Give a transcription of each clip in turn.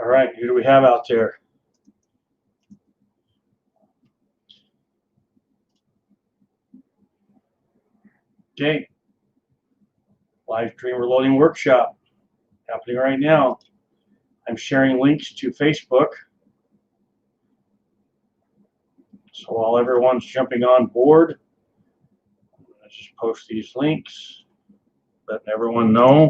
right, who do we have out there? Okay. Live stream reloading workshop happening right now. I'm sharing links to Facebook. So while everyone's jumping on board, let's just post these links, letting everyone know.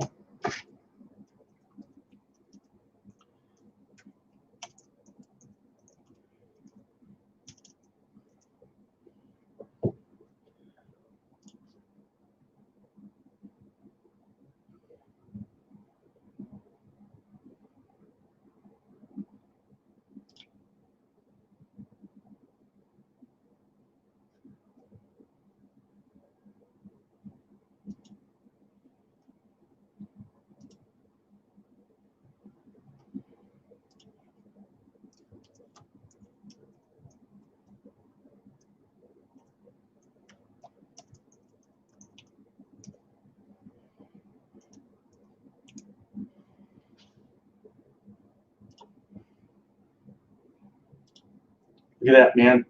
Look at that, man.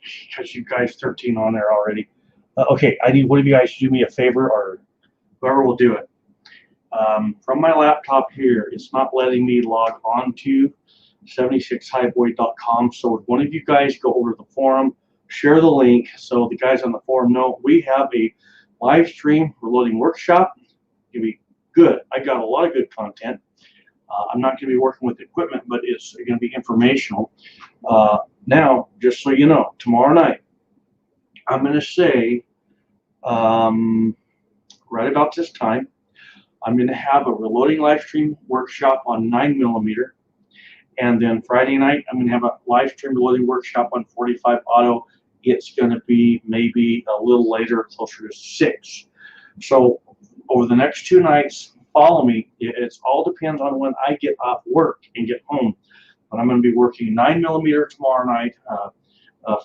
Because you guys 13 on there already. Okay, I need one of you guys to do me a favor, or whoever will do it. From my laptop here, it's not letting me log on to 76highboy.com. So would one of you guys go over to the forum, share the link so the guys on the forum know we have a live stream reloading workshop. It'll be good. I got a lot of good content. I'm not going to be working with equipment, but it's going to be informational. Now, just so you know, tomorrow night, I'm going to say right about this time, I'm going to have a reloading live stream workshop on 9mm. And then Friday night, I'm going to have a live stream reloading workshop on 45 auto. It's going to be maybe a little later, closer to 6. So over the next 2 nights, follow me. It all depends on when I get off work and get home. But I'm going to be working 9mm tomorrow night,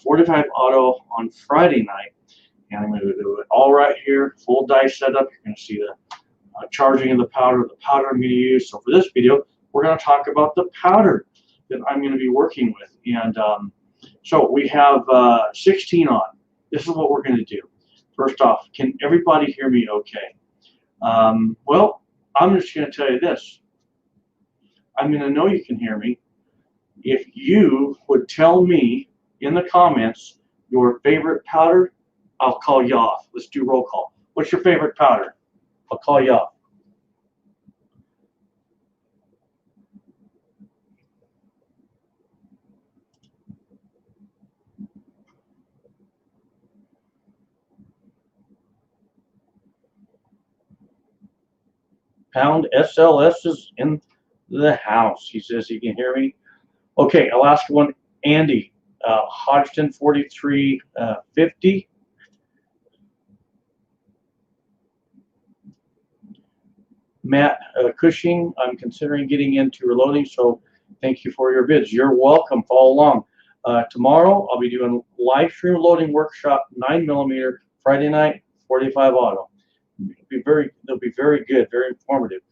45 auto on Friday night. And I'm going to do it all right here, full dice setup. You're going to see the charging of the powder I'm going to use. So for this video, we're going to talk about the powder that I'm going to be working with. And so we have 16 on. This is what we're going to do. First off, can everybody hear me okay? Well, I'm just going to tell you this. I'm going to know you can hear me if you would tell me in the comments your favorite powder. I'll call you off. Let's do roll call. What's your favorite powder? I'll call you off. Pound SLS is in the house. He says he can hear me. Okay, Alaska one, Andy, Hodgson 4350. Matt Cushing, I'm considering getting into reloading, so thank you for your bids. You're welcome. Follow along. Tomorrow, I'll be doing live stream reloading workshop, 9mm, Friday night, 45 auto. They'll be very good, very informative.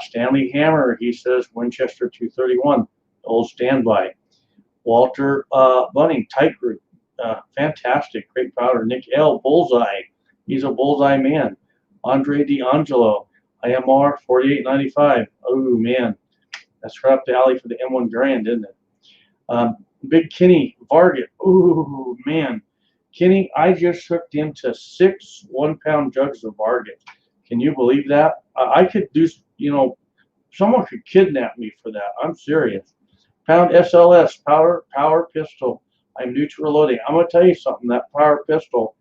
Stanley Hammer, he says Winchester 231, old standby. Walter Bunning, tight group, fantastic, great powder. Nick L, bullseye, he's a bullseye man. Andre D'Angelo, IMR 4895. Oh man, that's right up the alley for the M1 Grand, isn't it? Big Kenny Varget. Ooh man, Kenny, I just hooked into 6 1-pound jugs of Varget. Can you believe that? I could do, you know, someone could kidnap me for that. I'm serious. Pound SLS, power pistol. I'm new to reloading. I'm going to tell you something, that power pistol,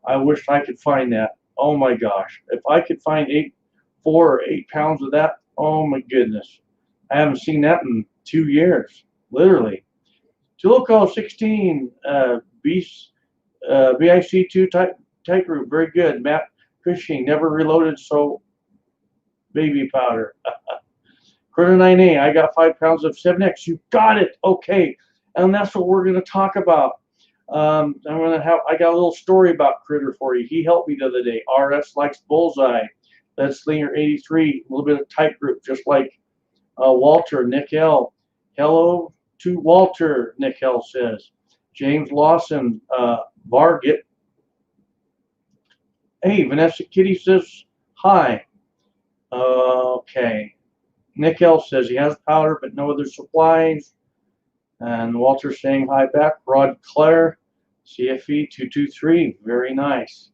I wish I could find that. Oh my gosh. If I could find 4 or 8 pounds of that, oh my goodness. I haven't seen that in 2 years, literally. Tuluco 16, BIC2 tight group, very good. Matt Cushing, never reloaded, so baby powder. Critter 9A, I got 5 pounds of 7X. You got it. Okay. And that's what we're going to talk about. I got a little story about Critter for you. He helped me the other day. RS likes bullseye. That's Slinger 83, a little bit of tight group, just like Walter, Nick L. Hello to Walter, Nick L says. James Lawson, Varget. Hey, Vanessa Kitty says hi. Okay. Nick L says he has powder but no other supplies. And Walter saying hi back. Rod Claire, CFE 223, very nice.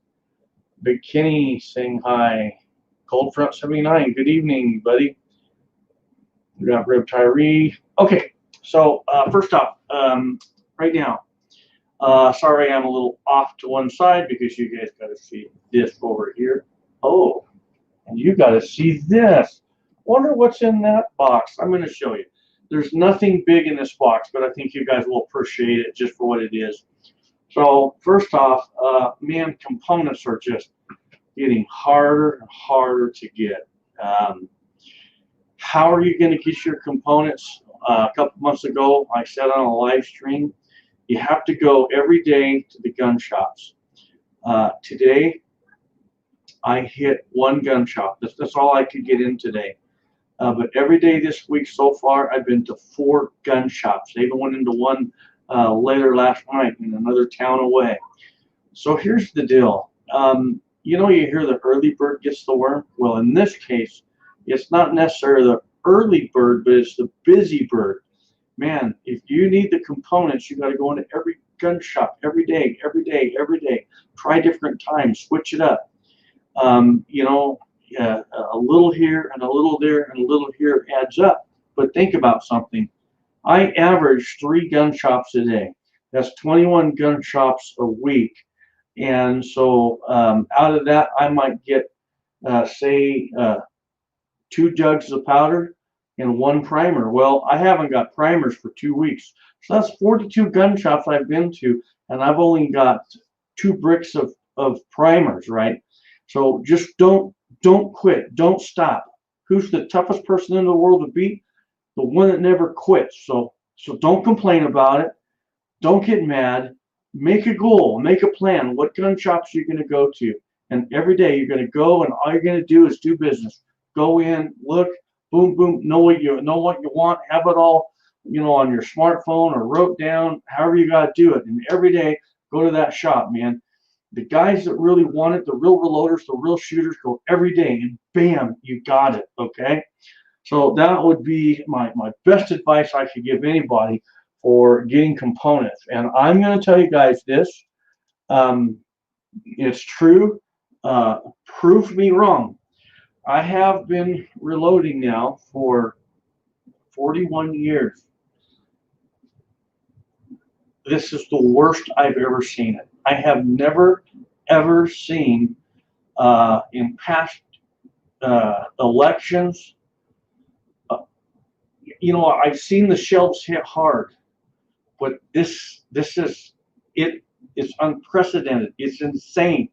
Big Kenny saying hi. Cold Front 79, good evening, buddy. We got Rib Tyree. Okay, so first off, right now, sorry I'm a little off to one side because you guys got to see this over here. Oh, and you got to see this. Wonder what's in that box. I'm going to show you. There's nothing big in this box, but I think you guys will appreciate it just for what it is. So first off, man, components are just getting harder and harder to get. How are you going to get your components? A couple months ago, I said on a live stream, you have to go every day to the gun shops. Today, I hit one gun shop. That's all I could get in today. But every day this week so far, I've been to 4 gun shops. I even went into one later last night in another town away. So here's the deal. You know, you hear the early bird gets the worm. Well, in this case, it's not necessarily the early bird, but it's the busy bird. Man, if you need the components, you got to go into every gun shop every day, every day, every day. Try different times, switch it up. You know, a little here and a little there and a little here adds up. But think about something. I average 3 gun shops a day. That's 21 gun shops a week. And so out of that, I might get, say, 2 jugs of powder and 1 primer. Well, I haven't got primers for 2 weeks. So that's 42 gun shops I've been to, and I've only got 2 bricks of primers, right? So just don't quit. Don't stop. Who's the toughest person in the world to beat? The one that never quits. So don't complain about it. Don't get mad. Make a goal. Make a plan. What gun shops are you going to go to? And every day you're going to go, and all you're going to do is do business. Go in, look, boom, boom, know what you want, have it all, you know, on your smartphone or wrote down, however you got to do it. And every day, go to that shop, man. The guys that really want it, the real reloaders, the real shooters, go every day, and bam, you got it, okay? So that would be my best advice I could give anybody for getting components. And I'm going to tell you guys this. It's true. Prove me wrong. I have been reloading now for 41 years. This is the worst I've ever seen it. I have never, ever seen in past elections, you know, I've seen the shelves hit hard, but this is, it's unprecedented. It's insane.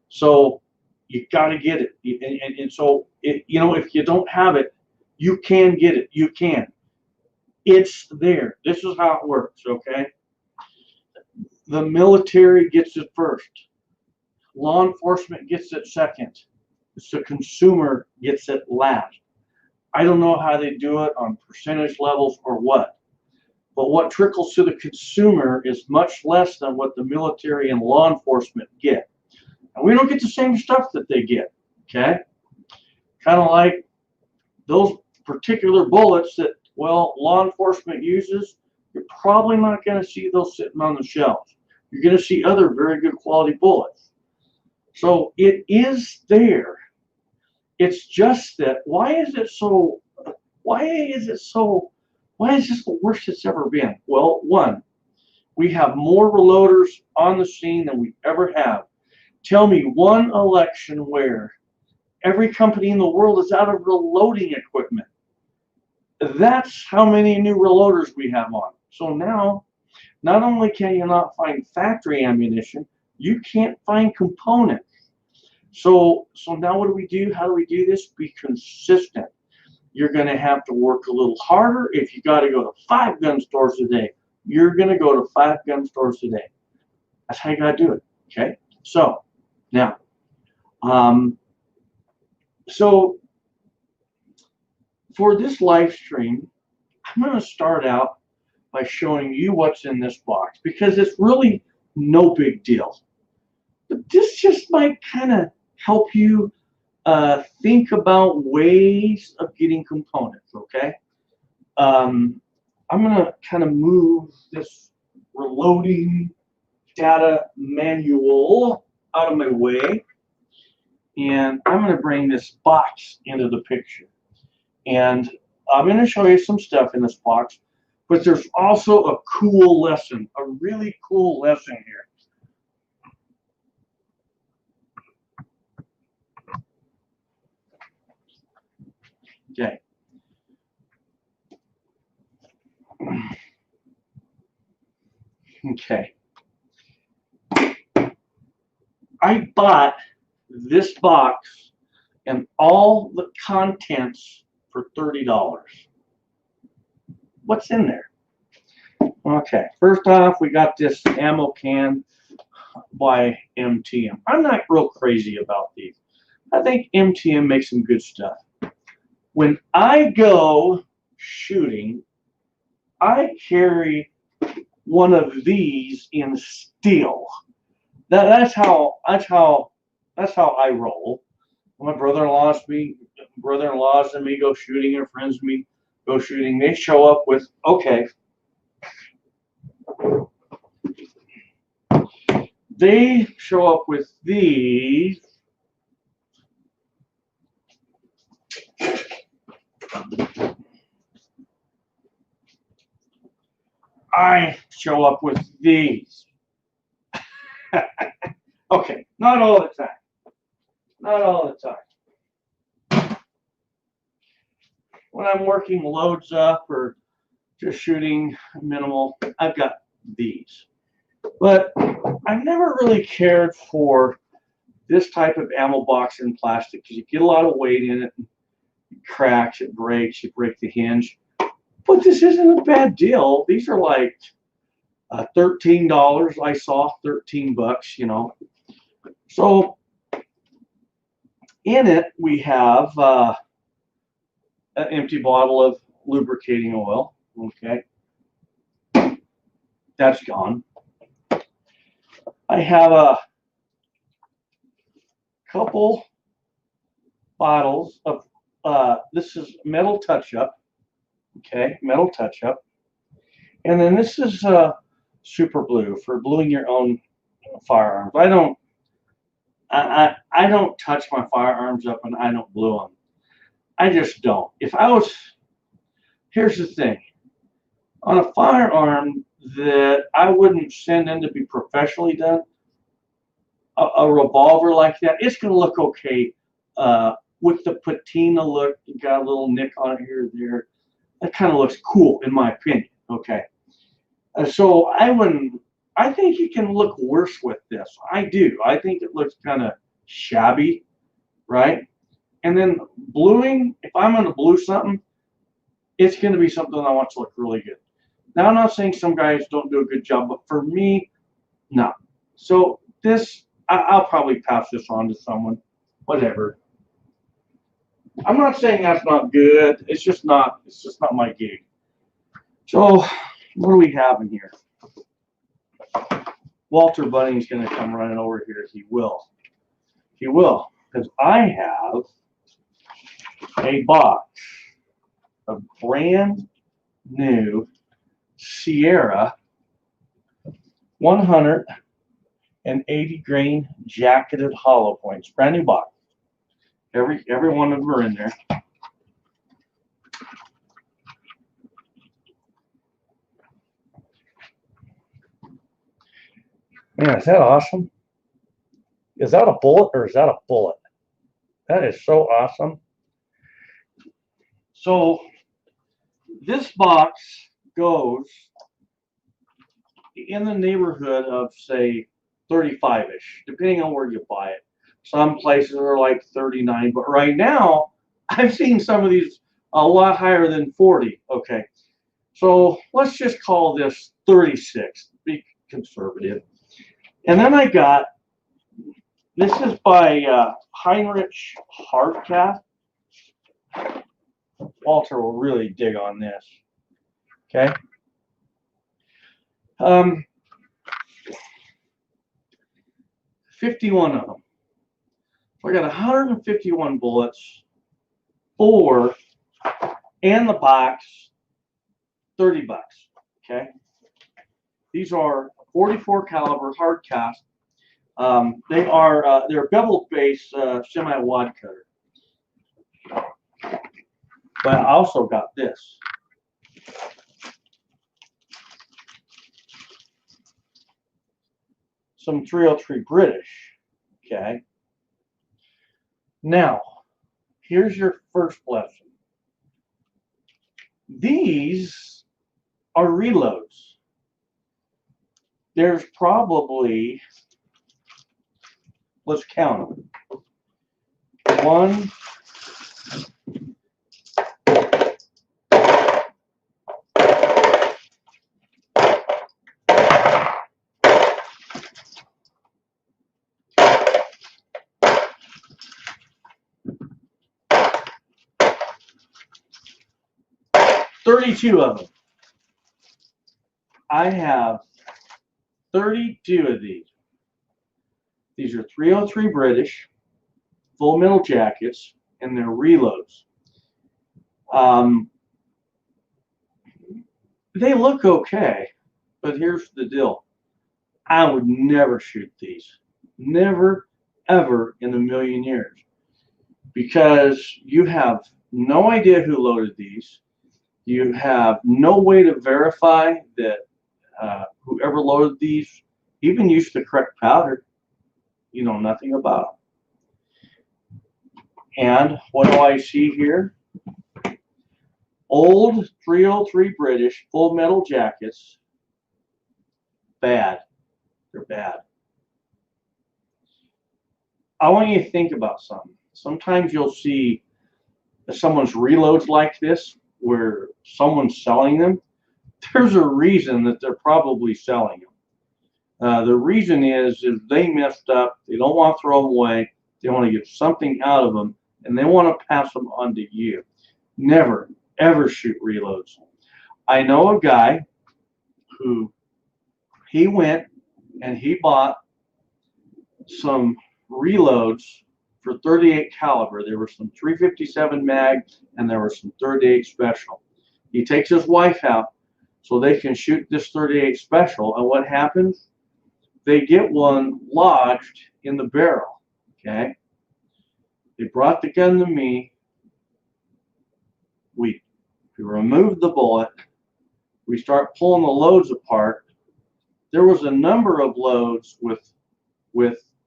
So you got to get it. And so, you know, if you don't have it, you can get it. You can. It's there. This is how it works, okay? The military gets it first. Law enforcement gets it second. The consumer gets it last. I don't know how they do it on percentage levels or what. But what trickles to the consumer is much less than what the military and law enforcement get. And we don't get the same stuff that they get, okay? Kind of like those particular bullets that, well, law enforcement uses, you're probably not going to see those sitting on the shelves. You're going to see other very good quality bullets. So it is there. It's just that, why is this the worst it's ever been? Well, one, we have more reloaders on the scene than we ever have. Tell me one election where every company in the world is out of reloading equipment. That's how many new reloaders we have on. So now, not only can you not find factory ammunition, you can't find components. So now what do we do? How do we do this? Be consistent. You're going to have to work a little harder. If you got to go to 5 gun stores a day, you're going to go to 5 gun stores a day. That's how you got to do it. Okay. So now, so for this live stream, I'm going to start out by showing you what's in this box because it's really no big deal. But this just might kind of help you think about ways of getting components, okay? I'm going to kind of move this reloading data manual out of my way, and I'm going to bring this box into the picture. And I'm going to show you some stuff in this box, but there's also a cool lesson, a really cool lesson here. Okay. Okay. I bought this box and all the contents for $30. What's in there? Okay, first off, we got this ammo can by MTM. I'm not real crazy about these. I think MTM makes some good stuff. When I go shooting, I carry one of these in steel. That's how I roll. My brother-in-laws and me go shooting, and friends of me go shooting. They show up with, okay, they show up with these. I show up with these. Okay, not all the time. Not all the time. When I'm working loads up or just shooting minimal, I've got these. But I've never really cared for this type of ammo box in plastic because you get a lot of weight in it. It cracks, it breaks, you break the hinge. But this isn't a bad deal. These are like $13. I saw 13 bucks, you know. So in it we have an empty bottle of lubricating oil. Okay, that's gone. I have a couple bottles of this is metal touch-up. Okay, metal touch-up, and then this is super blue for bluing your own firearms. I don't touch my firearms up and I don't blue them. I just don't. Here's the thing. On a firearm that I wouldn't send in to be professionally done, a revolver like that, it's going to look okay with the patina look. You got a little nick on it here or there. That kind of looks cool in my opinion. Okay. So I think you can look worse with this. I do. I think it looks kind of shabby, right? And then bluing, if I'm going to blue something, it's going to be something I want to look really good. Now, I'm not saying some guys don't do a good job, but for me, no. So this, I'll probably pass this on to someone, whatever. I'm not saying that's not good. It's just not my gig. So what do we have in here? Walter Bunning's going to come running over here. He will. He will. Because I have a box of brand new Sierra 180 grain jacketed hollow points. Brand new box. Every one of them are in there. Man, is that awesome? Is that a bullet or is that a bullet? That is so awesome. So this box goes in the neighborhood of, say, 35-ish, depending on where you buy it. Some places are like 39, but right now I've seen some of these a lot higher than 40. Okay, so let's just call this 36, be conservative. And then I got, this is by Heinrich Hardcastle. Walter will really dig on this. Okay. 51 of them. So I got 151 bullets, 4, and the box, $30. Okay. These are 44 caliber hard cast. They're bevel base semi wad cutter. But I also got this. Some 303 British. Okay. Now, here's your first lesson. These are reloads. There's probably, let's count them. 1, 32 of them. I have 32 of these. These are 303 British, full metal jackets, and they're reloads. They look okay, but here's the deal. I would never shoot these. Never, ever in a million years. Because you have no idea who loaded these. You have no way to verify that whoever loaded these even used the correct powder. You know nothing about them. And what do I see here? Old 303 British full metal jackets. Bad. They're bad. I want you to think about something. Sometimes you'll see someone's reloads like this, where someone's selling them. There's a reason that they're probably selling them. The reason is they messed up. They don't want to throw them away. They want to get something out of them, and they want to pass them on to you. Never, ever shoot reloads. I know a guy who he went and he bought some reloads for 38 caliber. There were some 357 mag and there were some 38 special. He takes his wife out so they can shoot this 38 special, and what happens? They get one lodged in the barrel. Okay. They brought the gun to me. We removed the bullet. We start pulling the loads apart. There was a number of loads with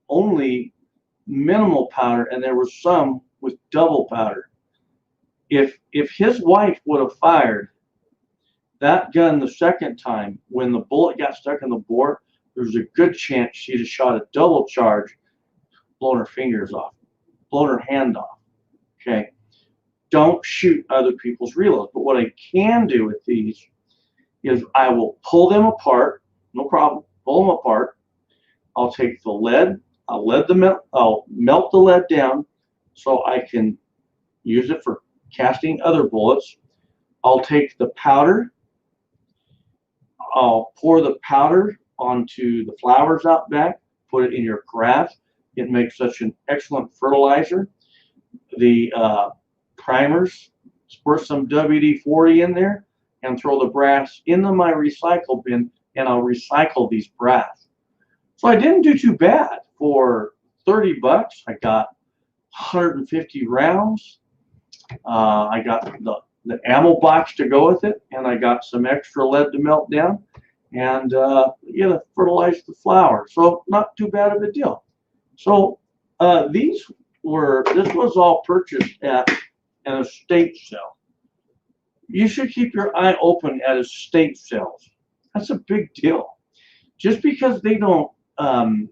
only minimal powder, and there was some with double powder. If his wife would have fired that gun the second time, when the bullet got stuck in the bore, there's a good chance she'd have shot a double charge, blown her fingers off, blown her hand off. Okay. Don't shoot other people's reloads. But what I can do with these is I will pull them apart, no problem, pull them apart. I'll take the lead, I'll melt the lead down so I can use it for casting other bullets. I'll take the powder, I'll pour the powder onto the flowers out back, put it in your grass. It makes such an excellent fertilizer. The primers, squirt some WD-40 in there and throw the brass into my recycle bin, and I'll recycle these brass. So I didn't do too bad. For 30 bucks, I got 150 rounds. I got the ammo box to go with it, and I got some extra lead to melt down, and fertilize the flower. So not too bad of a deal. So this was all purchased at an estate sale. You should keep your eye open at estate sales. That's a big deal. Just because they don't, in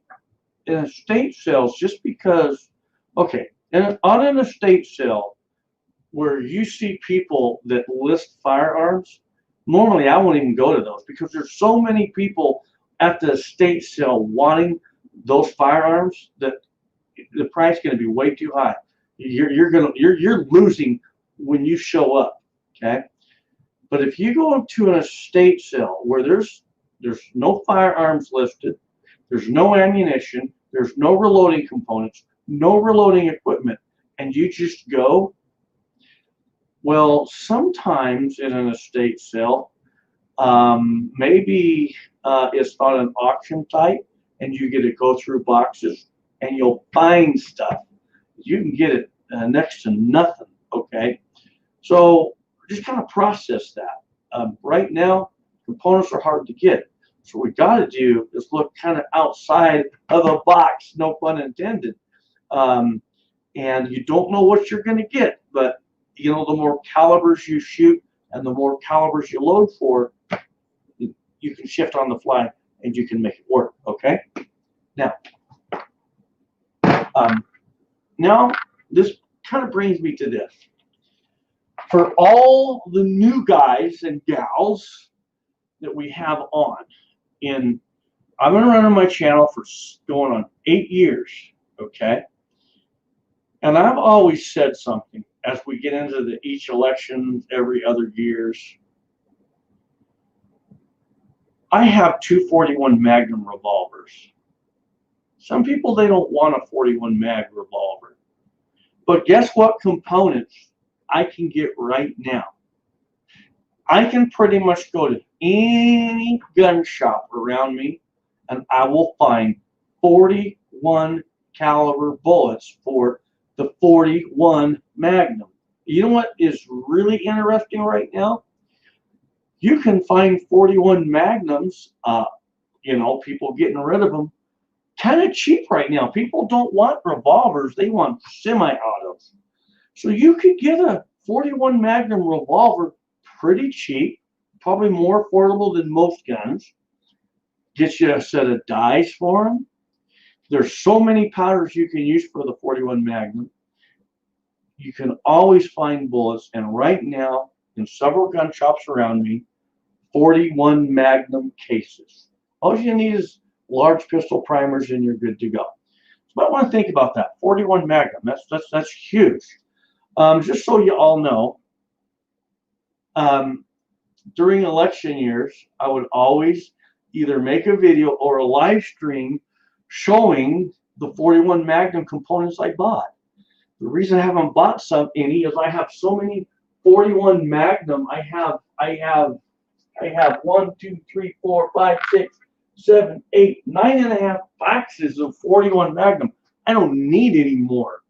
estate sales, just because, okay, and on an estate sale where you see people that list firearms, normally I won't even go to those because there's so many people at the estate sale wanting those firearms that the price is going to be way too high. You're losing when you show up. okay? But if you go to an estate sale where there's no firearms listed, there's no ammunition, there's no reloading components, no reloading equipment, and you just go, well, sometimes in an estate sale, maybe it's on an auction type, and you get to go through boxes, and you'll find stuff. You can get it next to nothing, okay? So just kind of process that. Right now, components are hard to get. So what we got to do is look kind of outside of the box, no pun intended. And you don't know what you're going to get, but you know, the more calibers you shoot and the more calibers you load for, you can shift on the fly and you can make it work, okay? Now this kind of brings me to this. For all the new guys and gals that we have on, I've been running my channel for going on 8 years, okay? And I've always said something as we get into each election every other years. I have 241 Magnum revolvers. Some people, they don't want a 41 mag revolver. But guess what components I can get right now? I can pretty much go to any gun shop around me and I will find 41 caliber bullets for the 41 Magnum. You know what is really interesting right now? You can find 41 Magnums, you know, people getting rid of them, kind of cheap right now. People don't want revolvers, they want semi-autos. So you could get a 41 Magnum revolver pretty cheap, probably more affordable than most guns. Get you a set of dies for them. There's so many powders you can use for the 41 Magnum. You can always find bullets, and right now, in several gun shops around me, 41 Magnum cases. All you need is large pistol primers and you're good to go. So I want to think about that. 41 Magnum, that's huge. Just so you all know, during election years, I would always either make a video or a live stream showing the 41 Magnum components I bought. The reason I haven't bought any is I have so many 41 Magnum. I have 1, 2, 3, 4, 5, 6, 7, 8, 9.5 boxes of 41 Magnum. I don't need any more.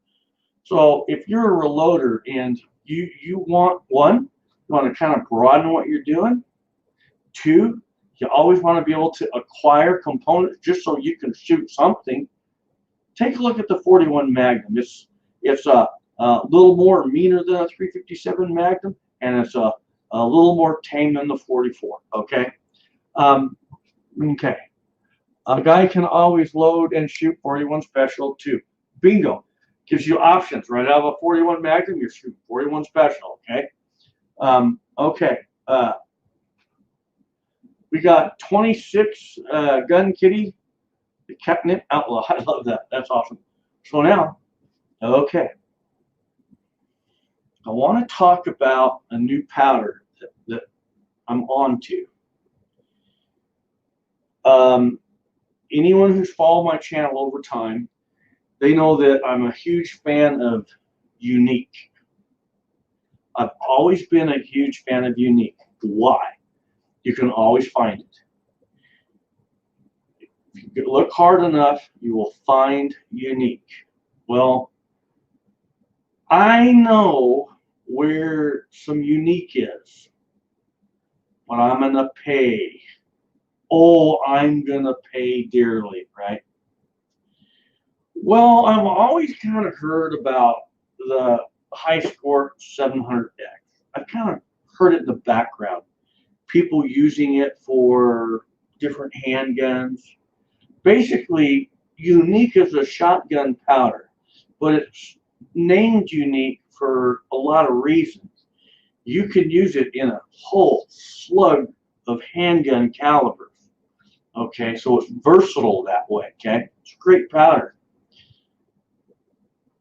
So if you're a reloader and you want, one, you want to kind of broaden what you're doing. Two, you always want to be able to acquire components just so you can shoot something. Take a look at the 41 Magnum. It's a little more meaner than a 357 Magnum, and it's a little more tame than the 44. Okay. Okay. A guy can always load and shoot 41 Special too. Bingo. Gives you options. Right out of a 41 Magnum, you're shooting 41 Special. Okay. Okay. We got 26 Gun Kitty, the Catnip Outlaw. I love that. That's awesome. So now, okay, I want to talk about a new powder that I'm on to. Anyone who's followed my channel over time, they know that I'm a huge fan of Unique. I've always been a huge fan of Unique. Why? You can always find it. If you look hard enough, you will find Unique. Well, I know where some Unique is, but I'm going to pay. Oh, I'm going to pay dearly, right? Well, I've always kind of heard about the Hi-Skor 700X. I've kind of heard it in the background. People using it for different handguns. Basically, Unique is a shotgun powder, but it's named Unique for a lot of reasons. You can use it in a whole slug of handgun calibers. Okay, so it's versatile that way. Okay, it's a great powder.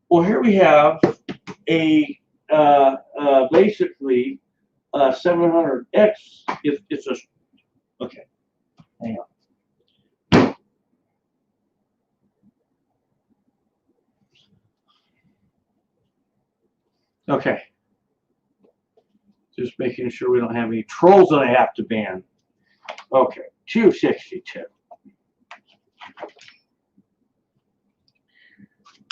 Well, here we have a basically 700X, it's a, okay, hang on. Okay. Just making sure we don't have any trolls that I have to ban. Okay, 262.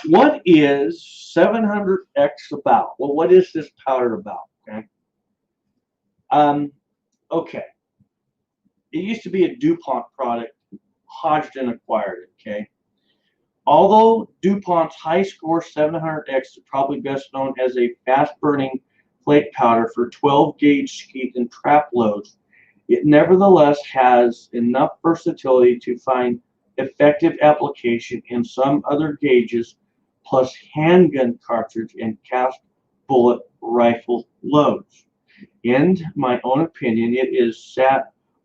What is 700X about? Well, what is this powder about? Okay. Okay. It used to be a DuPont product. Hodgdon acquired it. Okay. Although DuPont's Hi-Skor 700X is probably best known as a fast-burning plate powder for 12-gauge skeet and trap loads, it nevertheless has enough versatility to find effective application in some other gauges, plus handgun cartridge and cast bullet rifle loads. In my own opinion, it is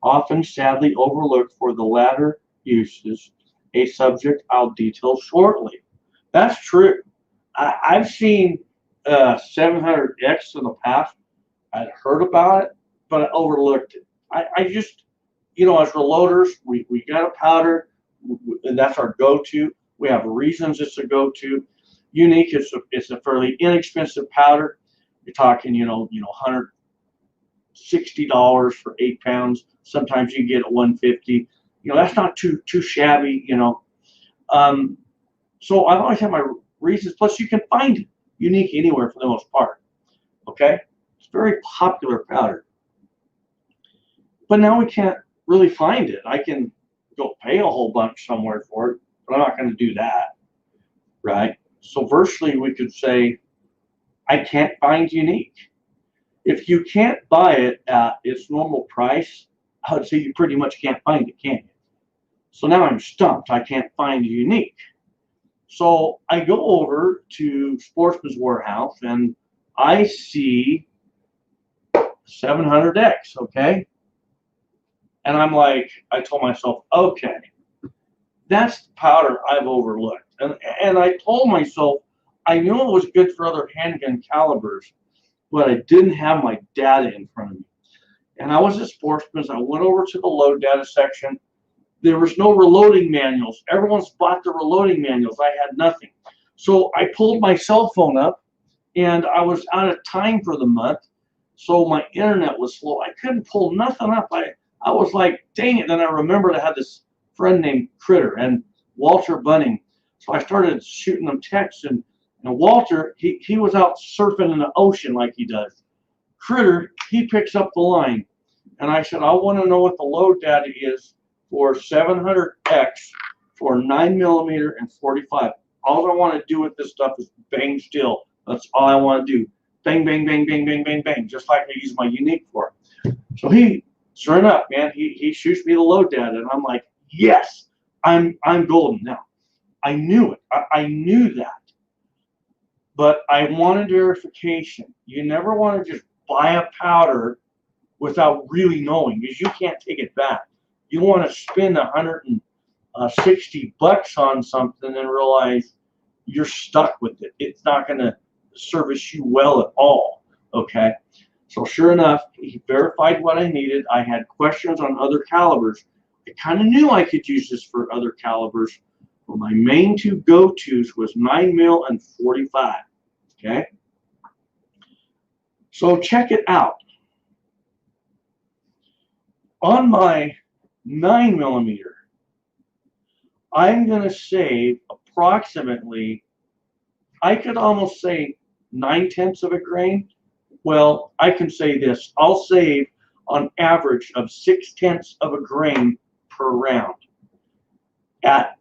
often sadly overlooked for the latter uses, a subject I'll detail shortly. That's true. I've seen 700X in the past. I'd heard about it, but I overlooked it. I just, as reloaders, we got a powder, and that's our go-to. We have reasons it's a go-to. Unique, it's a fairly inexpensive powder. You're talking, $160 for 8 pounds. Sometimes you get it $150. That's not too shabby. So I've always had my reasons. Plus, you can find Unique anywhere for the most part. Okay, it's a very popular powder. But now we can't really find it. I can go pay a whole bunch somewhere for it, but I'm not going to do that, right? So virtually, we could say I can't find Unique. If you can't buy it at its normal price, I would say you pretty much can't find it, can't you? So now I'm stumped. I can't find Unique. So I go over to Sportsman's Warehouse and I see 700X, okay? And I'm like, I told myself, okay, that's the powder I've overlooked. And I told myself, I knew it was good for other handgun calibers, but I didn't have my data in front of me. And I was at Sportsman's. I went over to the load data section. There was no reloading manuals. Everyone's bought the reloading manuals. I had nothing. So I pulled my cell phone up, and I was out of time for the month, so my internet was slow. I couldn't pull nothing up. I was like, dang it. Then I remembered I had this friend named Critter and Walter Bunning. So I started shooting them texts, and Walter, he was out surfing in the ocean like he does. Critter, he picks up the line. And I said, I want to know what the load data is for 700X for 9mm and 45. All I want to do with this stuff is bang still. That's all I want to do. Bang, bang, bang, bang, bang, bang, bang, just like I use my Unique for. So sure enough, man, he shoots me the load data, and I'm like, yes, I'm golden now. I knew it. I knew that. But I wanted verification. You never want to just buy a powder without really knowing, because you can't take it back. You want to spend $160 on something and realize you're stuck with it. It's not going to service you well at all. Okay. So sure enough, he verified what I needed. I had questions on other calibers. I kind of knew I could use this for other calibers, but my main two go-tos was 9mm and 45. Okay. So check it out. On my 9mm, I'm going to save approximately, I could almost say 9/10 of a grain. Well, I can say this. I'll save on average of 6/10 of a grain per round. At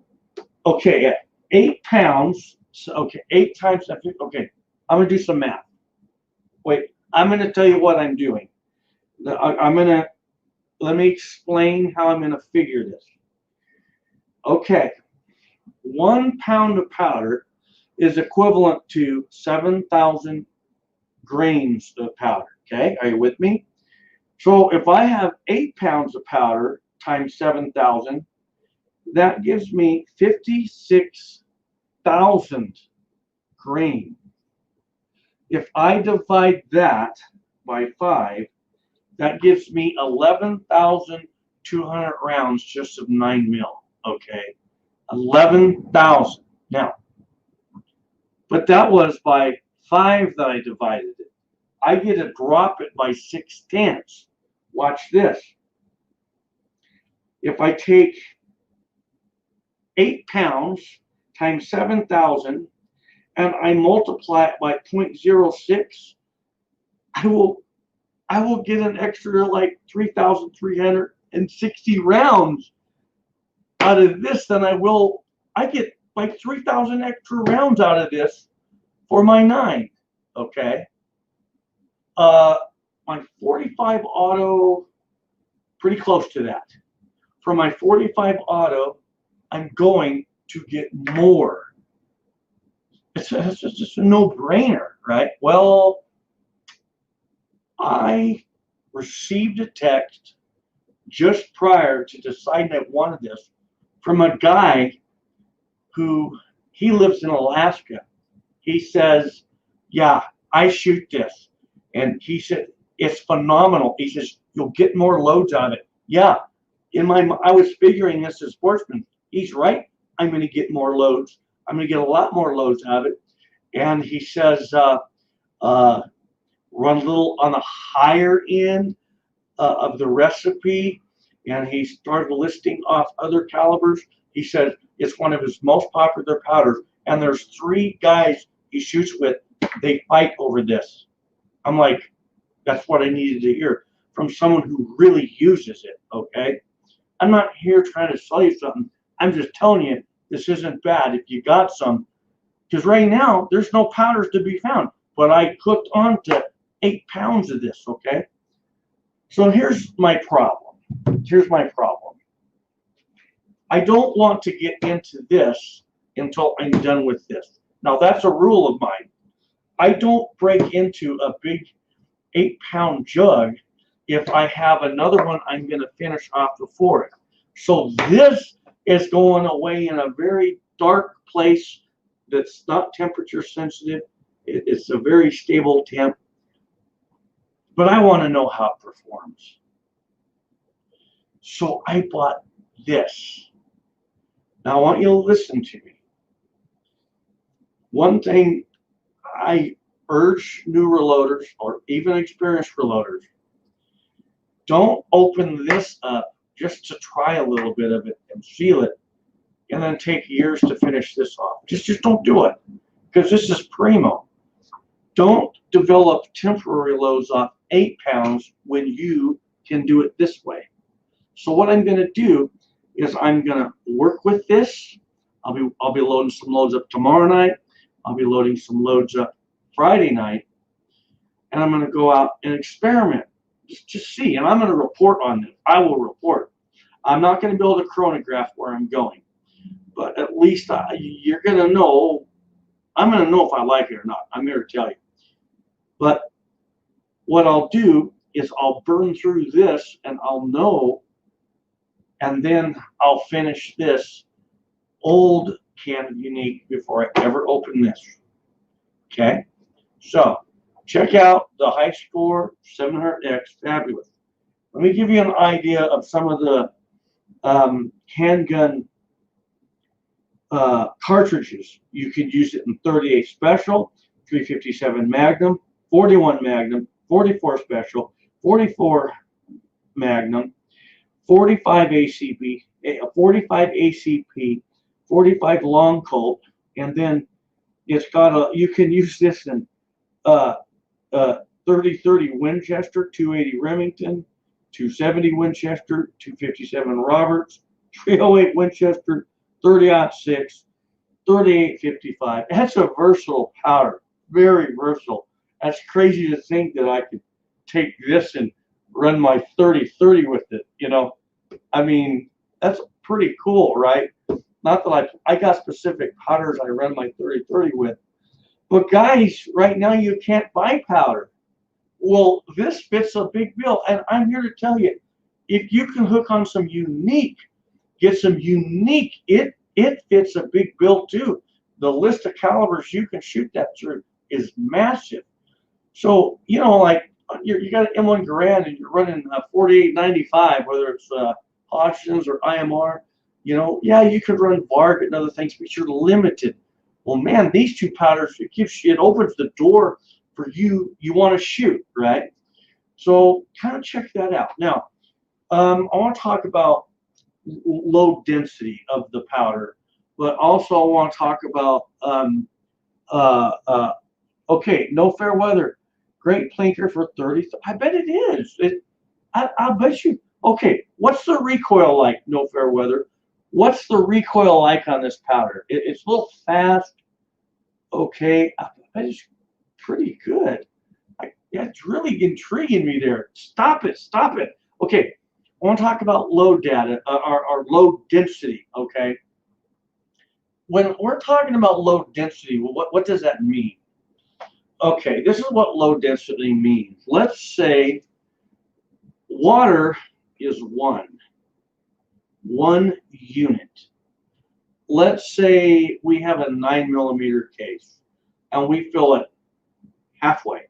8 pounds, so, okay, 8 times, okay, I'm going to do some math. Wait, I'm going to tell you what I'm doing. Let me explain how I'm going to figure this. Okay, 1 pound of powder is equivalent to 7,000 grains of powder. Okay, are you with me? So if I have 8 pounds of powder times 7,000, that gives me 56,000 grain. If I divide that by 5, That gives me 11,200 rounds just of 9 mil. Okay, 11,000. Now, but that was by 5 that I divided it. I get to drop it by 6/10. Watch this. If I take 8 pounds times 7,000 and I multiply it by 0.06, I will get an extra like 3,360 rounds out of this than I get like 3,000 extra rounds out of this for my 9. Okay. My 45 auto, pretty close to that. For my 45 auto, I'm going to get more. It's just a no-brainer, right? Well, I received a text just prior to deciding I wanted this from a guy who, he lives in Alaska. He says, yeah, I shoot this. And he said, it's phenomenal. He says, you'll get more loads out of it. Yeah, I was figuring this as sportsman. He's right. I'm going to get more loads. I'm going to get a lot more loads out of it. And he says, run a little on the higher end of the recipe. And he started listing off other calibers. He said it's one of his most popular powders. And there's 3 guys he shoots with. They fight over this. I'm like, that's what I needed to hear from someone who really uses it, okay? I'm not here trying to sell you something. I'm just telling you this isn't bad if you got some. Because right now, there's no powders to be found. But I cooked on to 8 pounds of this, okay? So here's my problem. Here's my problem. I don't want to get into this until I'm done with this. Now, that's a rule of mine. I don't break into a big 8-pound jug if I have another one I'm going to finish off before it. So this is going away in a very dark place that's not temperature sensitive. It's a very stable temp. But I want to know how it performs. So I bought this. Now I want you to listen to me. One thing I urge new reloaders or even experienced reloaders, don't open this up just to try a little bit of it and feel it and then take years to finish this off. Just don't do it, because this is primo. Don't develop temporary loads off 8 pounds when you can do it this way. So what I'm going to do is I'm going to work with this. I'll be loading some loads up tomorrow night. I'll be loading some loads up Friday night, and I'm going to go out and experiment, just see, and I'm going to report on this. I will report. I'm not going to be able to chronograph where I'm going, but at least you're going to know. I'm going to know if I like it or not. I'm here to tell you. But what I'll do is I'll burn through this, and I'll know, and then I'll finish this old can of Unique before I ever open this. Okay? So, check out the Hi-Skor 700X, fabulous. Let me give you an idea of some of the handgun cartridges. You could use it in 38 Special, 357 Magnum, 41 Magnum, 44 Special, 44 Magnum, 45 ACP, 45 ACP, 45 Long Colt, and then it's got you can use this in 30-30 Winchester, 280 Remington, 270 Winchester, 257 Roberts, 308 Winchester, 30-06, 38-55. That's a versatile powder, very versatile. That's crazy to think that I could take this and run my 30-30 with it. You know, I mean, that's pretty cool, right? Not that I got specific powders I run my 30-30 with. But guys, right now you can't buy powder. Well, this fits a big bill, and I'm here to tell you, if you can hook on some Unique, get some Unique, it fits a big bill too. The list of calibers you can shoot that through is massive. So, you know, like you got an M1 Garand and you're running 4895, whether it's Hodgson's or IMR, yeah, you could run Varg and other things, but you're limited. Well, man, these two powders, it opens the door for you want to shoot, right? So kind of check that out. Now, I want to talk about low density of the powder, but also I want to talk about okay, no fair weather, great plinker for 30. I bet it is. I'll bet you. Okay, what's the recoil like? No fair weather. What's the recoil like on this powder? It's a little fast. Okay, I bet it's pretty good. Yeah, it's really intriguing me there. Stop it, stop it. Okay, I want to talk about low data, or low density, okay? When we're talking about low density, well, what does that mean? Okay, this is what low density means. Let's say water is one unit. Let's say we have a 9mm case and we fill it halfway.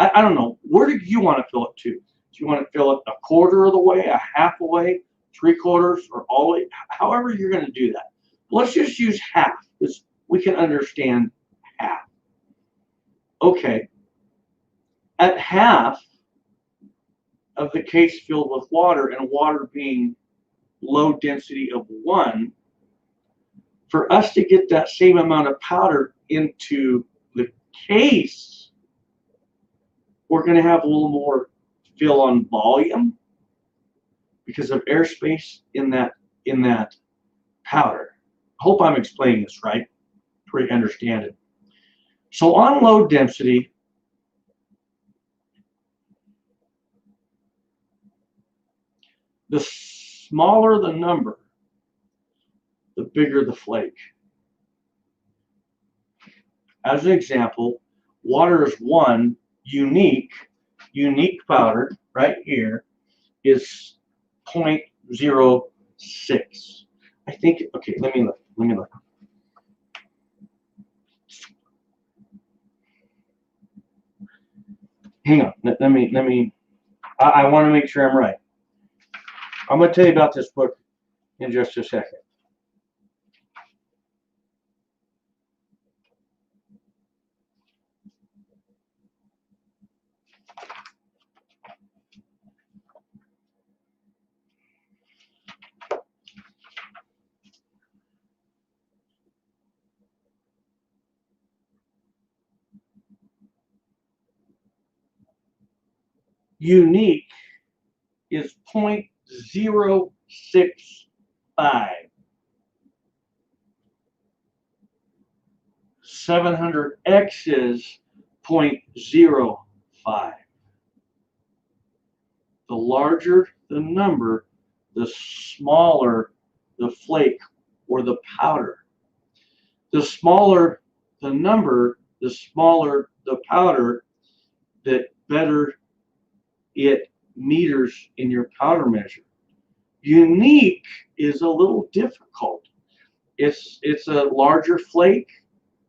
I don't know. Where do you want to fill it to? Do you want to fill it a quarter of the way, a half away, 3/4, or all the way? However you're going to do that. Let's just use half, because we can understand half. Okay. At half of the case filled with water, and water being low density of 1, for us to get that same amount of powder into the case, we're going to have a little more fill on volume because of airspace in that powder. I hope I'm explaining this right, pretty understand it. So on low density, the smaller the number, the bigger the flake. As an example, water is 1. Unique powder right here is 0.06. I think, okay, let me look. Hang on, let me, I want to make sure I'm right. I'm going to tell you about this book in just a second. Unique is 0.065. 700X is 0.05. The larger the number, the smaller the flake or the powder. The smaller the number, the smaller the powder, the better it meters in your powder measure. Unique is a little difficult. It's a larger flake,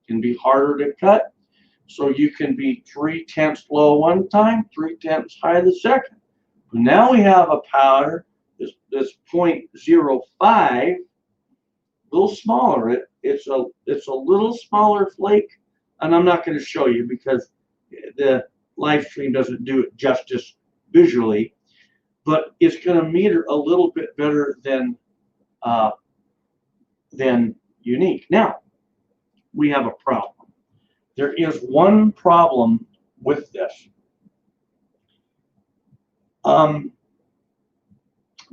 can be harder to cut, so you can be 3/10 low one time, 3/10 high the second. But now we have a powder that's 0.05, a little smaller. It's a little smaller flake, and I'm not going to show you because the live stream doesn't do it justice visually, but it's going to meter a little bit better than unique. Now, we have a problem. There is one problem with this.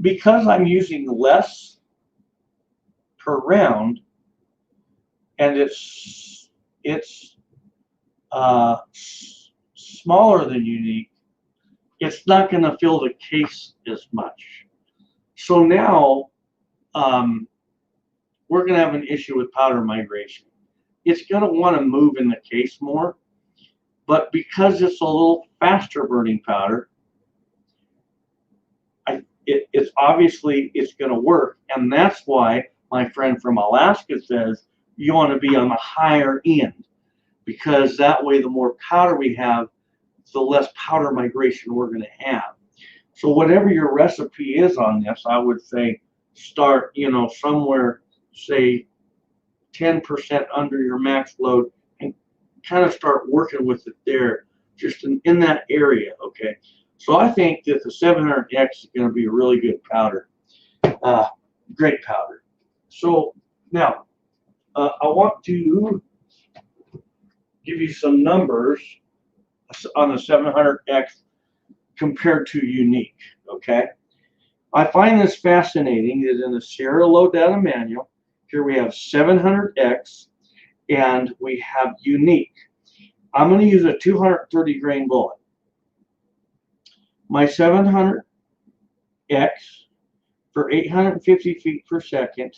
Because I'm using less per round, and it's smaller than unique, it's not going to fill the case as much. So now we're going to have an issue with powder migration. It's going to want to move in the case more, but because it's a little faster burning powder, it's obviously going to work, and that's why my friend from Alaska says you want to be on the higher end, because that way the more powder we have, the less powder migration we're going to have. So whatever your recipe is on this, I would say start, somewhere, say 10% under your max load, and kind of start working with it there, just in that area, okay? So I think that the 700X is going to be a really good powder, great powder. So now I want to give you some numbers on the 700X compared to unique, okay? I find this fascinating that in the Sierra Low Data Manual, here we have 700X and we have unique. I'm going to use a 230 grain bullet. My 700X for 850 feet per second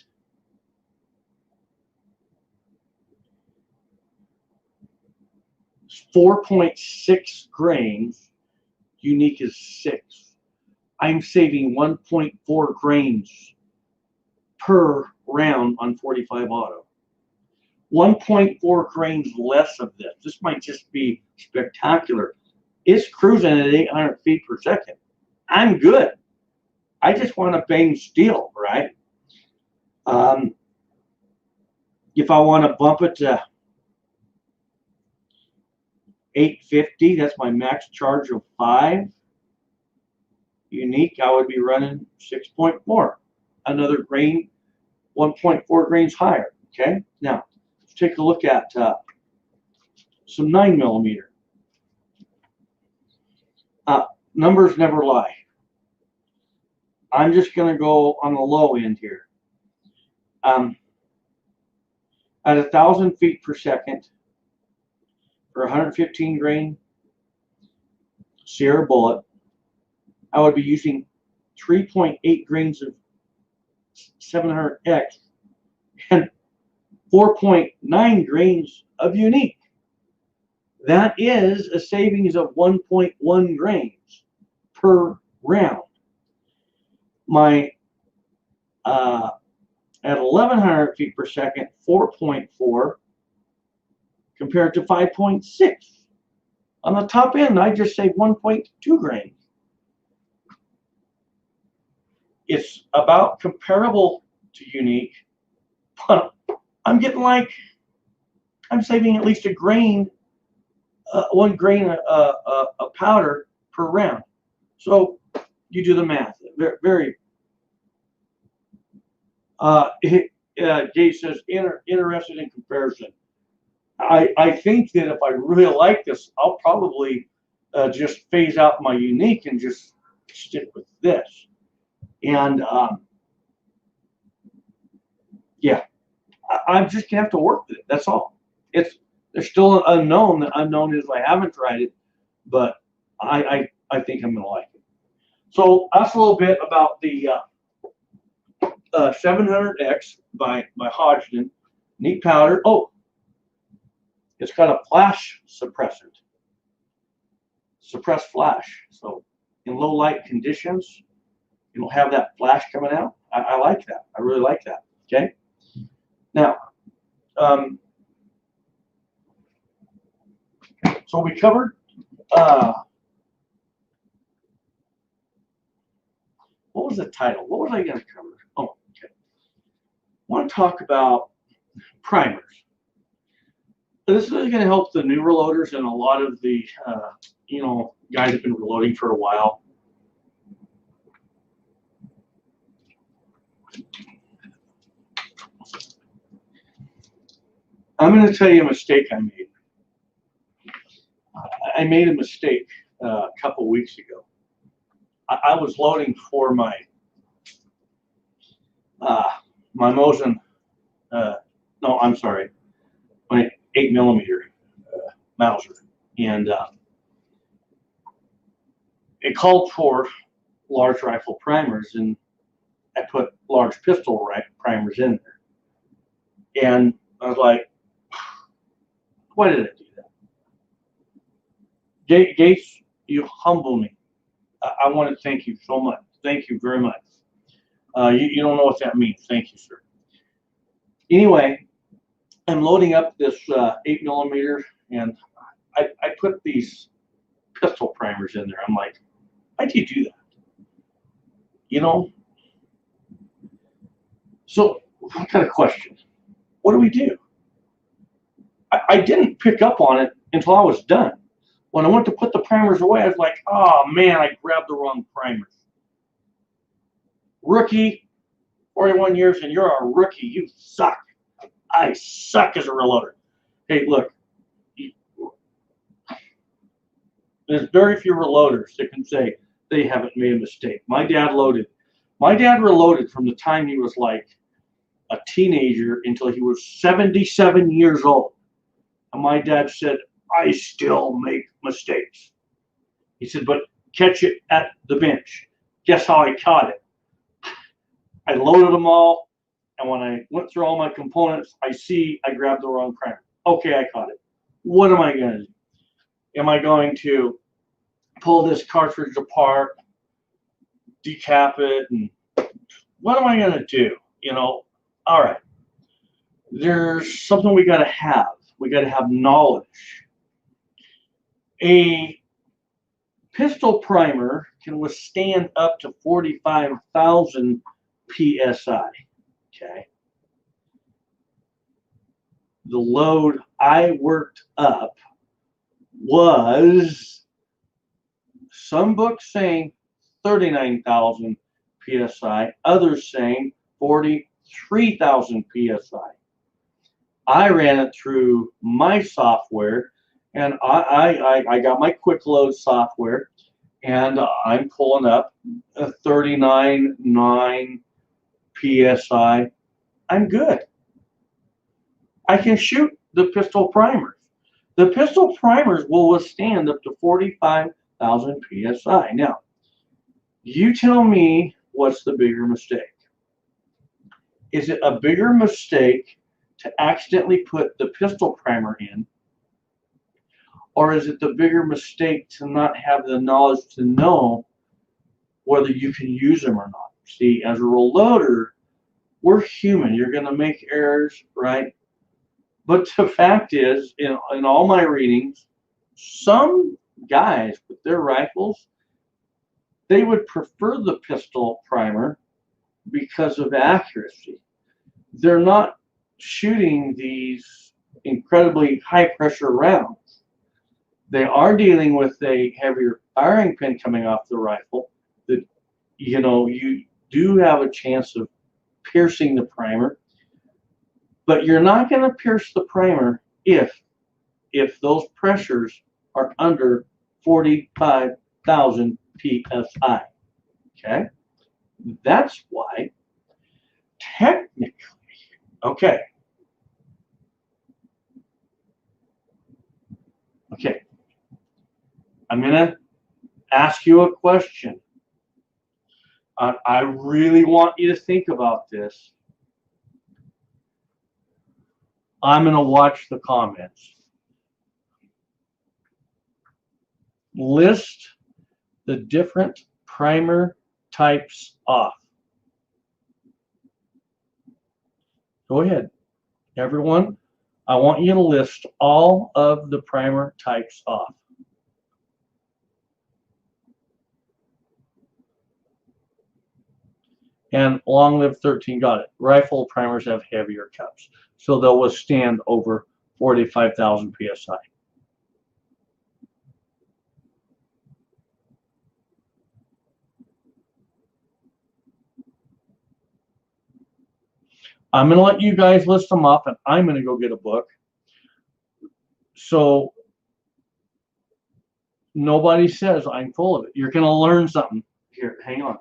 is 4.6 grains. Unique is 6. I'm saving 1.4 grains per round on 45 auto. 1.4 grains less of this. This might just be spectacular. It's cruising at 800 feet per second. I'm good. I just want to bang steel, right? If I want to bump it to 850, that's my max charge of 5. Unique, I would be running 6.4. Another grain, 1.4 grains higher. Okay, now let's take a look at some 9mm. Numbers never lie. I'm just going to go on the low end here. At 1,000 feet per second for 115 grain Sierra bullet, I would be using 3.8 grains of 700X and 4.9 grains of unique. That is a savings of 1.1 grains per round. My at 1,100 feet per second, 4.4 compared to 5.6. On the top end, I just saved 1.2 grains. It's about comparable to unique, but I'm getting I'm saving at least a grain, 1 grain of powder per round. So you do the math. Very. Dave says, interested in comparison. I think that if I really like this, I'll probably just phase out my unique and just stick with this. And yeah, I'm just gonna have to work with it. That's all. There's still an unknown. The unknown is I haven't tried it, but I think I'm gonna like it. So that's a little bit about the 700X by Hodgdon. Neat powder. Oh, it's got a flash suppressant. Suppress flash. So in low light conditions, you'll have that flash coming out. I like that. I really like that. Okay. Now, so we covered what was the title? What was I going to cover? Oh, okay. I want to talk about primers. This is going to help the new reloaders and a lot of the guys have been reloading for a while. I'm going to tell you a mistake I made. I made a mistake a couple weeks ago. I was loading for my my Mosin. No, I'm sorry, my 8mm Mauser, and it called for large rifle primers, and I put large pistol primers in there, and I was like, why did I do that? Gates, you humble me. I want to thank you so much. Thank you very much. You don't know what that means. Thank you, sir. Anyway, I'm loading up this 8mm, and I put these pistol primers in there. I'm like, why do you do that? You know? So, what kind of question? What do we do? I didn't pick up on it until I was done. When I went to put the primers away, I was like, oh man, I grabbed the wrong primers. Rookie, 41 years, and you're a rookie. You suck. I suck as a reloader. Hey, look, there's very few reloaders that can say they haven't made a mistake. My dad reloaded from the time he was like a teenager until he was 77 years old. And my dad said, I still make mistakes. He said, but catch it at the bench. Guess how I caught it? I loaded them all, and when I went through all my components, I grabbed the wrong primer. Okay, I caught it. What am I going to do? Am I going to pull this cartridge apart, decap it, and what am I going to do? You know, all right. There's something we got to have. We got to have knowledge. A pistol primer can withstand up to 45,000 PSI. Okay. The load I worked up was, some books saying 39,000 PSI, others saying 43,000 PSI. I ran it through my software, and I got my quick load software, and I'm pulling up a 39.9 PSI. I'm good. I can shoot the pistol primers. The pistol primers will withstand up to 45,000 PSI. Now, you tell me what's the bigger mistake. Is it a bigger mistake to accidentally put the pistol primer in, or is it the bigger mistake to not have the knowledge to know whether you can use them or not? See, as a reloader, we're human. You're going to make errors, right? But the fact is, in all my readings, some guys with their rifles, they would prefer the pistol primer because of accuracy. They're not shooting these incredibly high pressure rounds. They are dealing with a heavier firing pin coming off the rifle that, you know, you do have a chance of piercing the primer, but you're not going to pierce the primer if those pressures are under 45,000 PSI. Okay? That's why technically, okay. Okay. I'm going to ask you a question. I really want you to think about this. I'm going to watch the comments. List the different primer types off. Go ahead. Everyone, I want you to list all of the primer types off. And long live 13 got it. Rifle primers have heavier cups, so they'll withstand over 45,000 PSI. I'm going to let you guys list them off, and I'm going to go get a book. So nobody says I'm full of it. You're going to learn something. Here, hang on.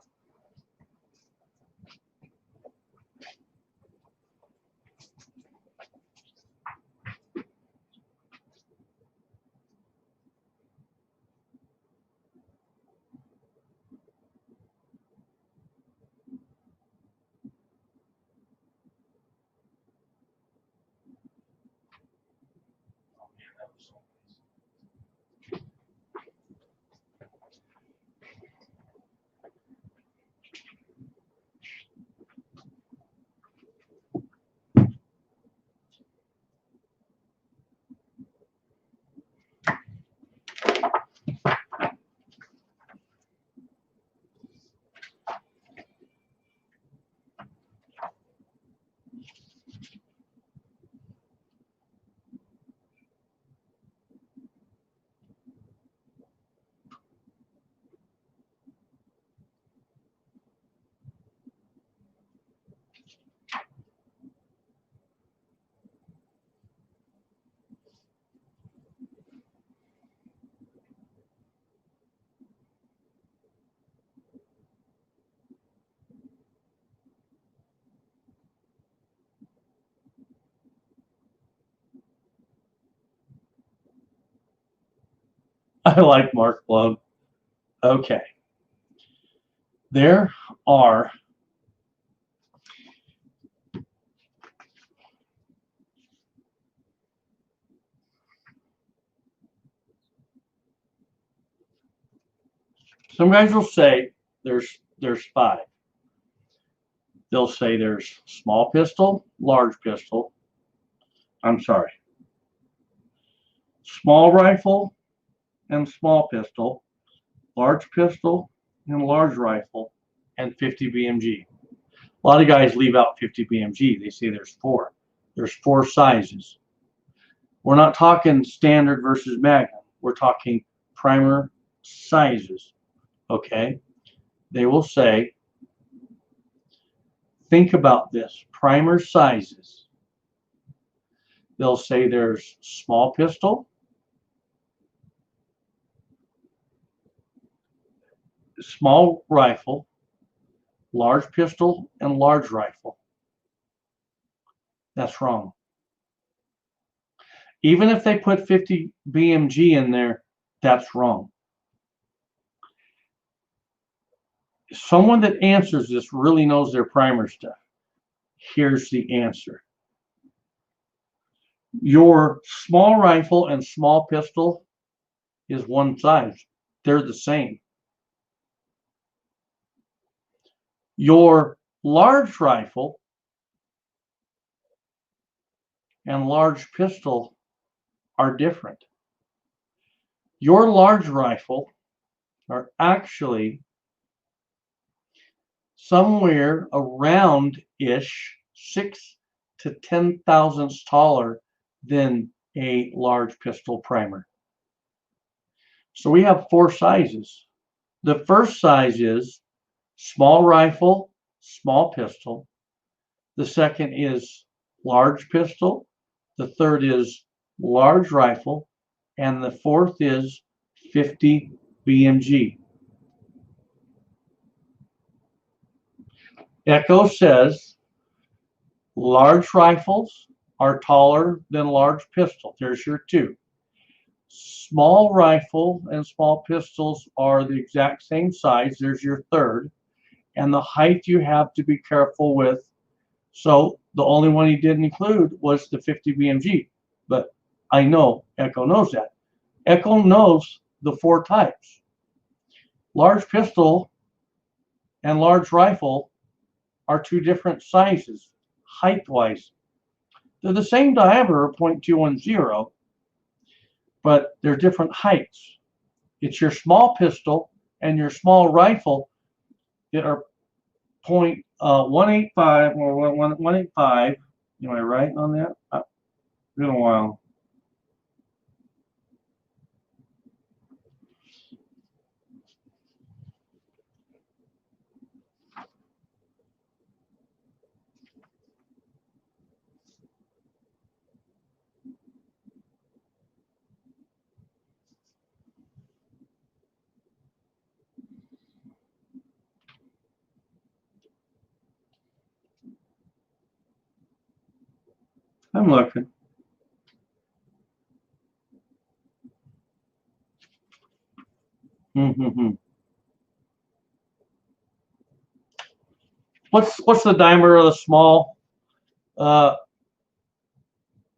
I like Mark Plug. Okay. There are some guys will say there's 5. They'll say there's small pistol, large pistol. I'm sorry. Small rifle and small pistol, large pistol and large rifle, and 50 BMG. A lot of guys leave out 50 BMG. They say there's 4. There's 4 sizes. We're not talking standard versus Magnum. We're talking primer sizes. Okay? They will say, think about this, primer sizes. They'll say there's small pistol, small rifle, large pistol, and large rifle. That's wrong. Even if they put 50 BMG in there, that's wrong. Someone that answers this really knows their primer stuff. Here's the answer. Your small rifle and small pistol is one size. They're the same. Your large rifle and large pistol are different. Your large rifle are actually somewhere around-ish 6 to 10 thousandths taller than a large pistol primer. So we have 4 sizes. The first size is small rifle, small pistol. The second is large pistol. The third is large rifle. And the fourth is 50 BMG. Echo says large rifles are taller than large pistols. There's your 2. Small rifle and small pistols are the exact same size. There's your 3rd. And the height you have to be careful with. So the only one he didn't include was the 50 BMG. But I know Echo knows that. Echo knows the 4 types. Large pistol and large rifle are 2 different sizes, height-wise. They're the same diameter, 0.210, but they're different heights. It's your small pistol and your small rifle that are 0.185 or 185. Am I right on that? It's been a while. I'm looking. What's the diameter of the small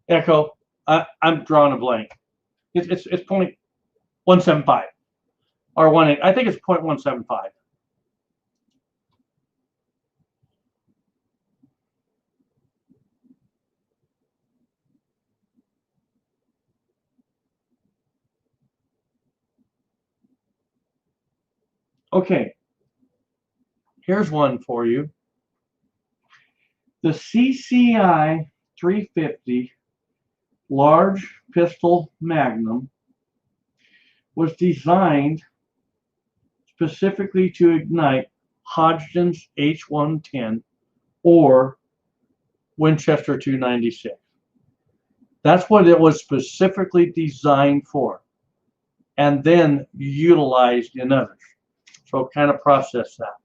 Echo? I'm drawing a blank. It's 0.175 or 1. I think it's 0.175. Okay. Here's one for you. The CCI 350 large pistol Magnum was designed specifically to ignite Hodgdon's H110 or Winchester 296. That's what it was specifically designed for, and then utilized in others. So kind of process that.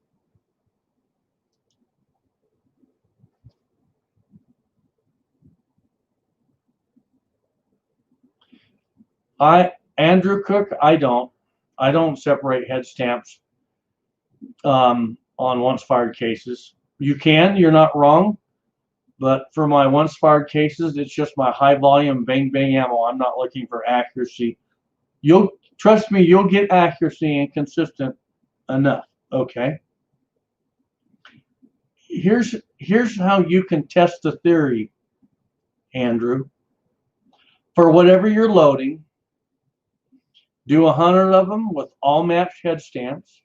Andrew Cook, I don't separate head stamps on once fired cases. You can, you're not wrong, but for my once fired cases, it's just my high volume bang bang ammo. I'm not looking for accuracy. You'll trust me, you'll get accuracy and consistent enough. Okay. Here's how you can test the theory, Andrew. For whatever you're loading, do 100 of them with all matched head stamps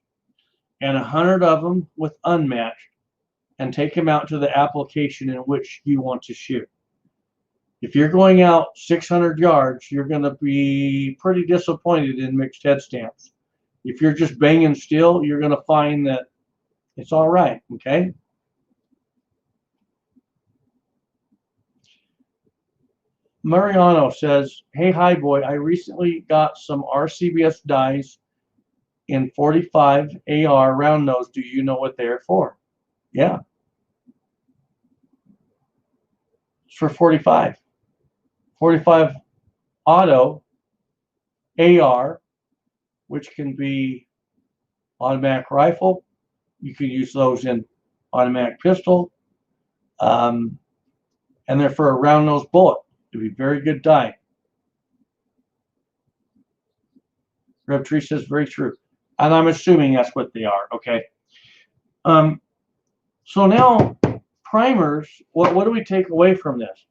and 100 of them with unmatched, and take them out to the application in which you want to shoot. If you're going out 600 yards, you're going to be pretty disappointed in mixed head stamps. If you're just banging still, you're going to find that it's all right, okay? Mariano says, hey, hi, boy, I recently got some RCBS dies in 45 AR round nose. Do you know what they're for? Yeah. It's for 45. 45 auto AR, which can be automatic rifle. You can use those in automatic pistol. And they're for a round nose bullet. It'd be very good die. Reb Tree says very true. And I'm assuming that's what they are, okay? So now primers, what do we take away from this?